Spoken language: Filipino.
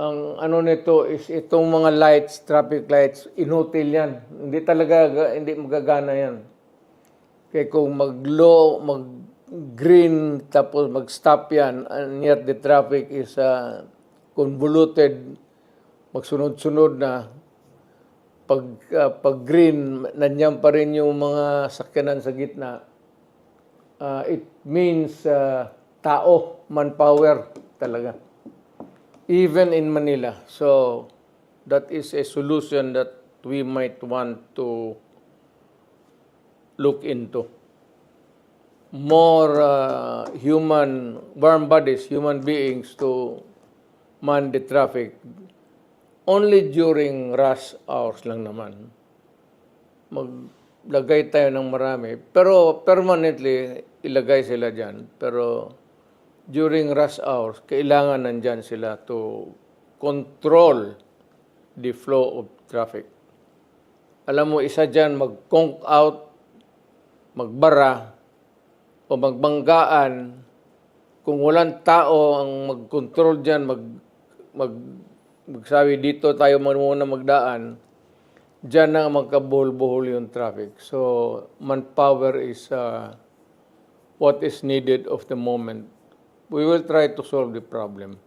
Ang ano nito is itong mga lights, traffic lights, inutil yan. Hindi talaga, hindi magagana yan. Kaya kung mag-green tapos mag-stop yan, and yet the traffic is convoluted, magsunod-sunod na, pag green, nandiyan pa rin yung mga sakyanan sa gitna, it means tao, manpower talaga. Even in Manila. So, that is a solution that we might want to look into. More warm bodies, human beings to man the traffic. Only during rush hours lang naman. Maglagay tayo ng marami. Pero permanently, ilagay sila dyan. Pero during rush hours, kailangan nandyan sila to control the flow of traffic. Alam mo, isa dyan, mag-conk out, magbara, o magbanggaan. Kung walang tao ang mag-control dyan, magsabi dito tayo muna magdaan, dyan na magkabuhol-buhol yung traffic. So, manpower is what is needed of the moment. We will try to solve the problem.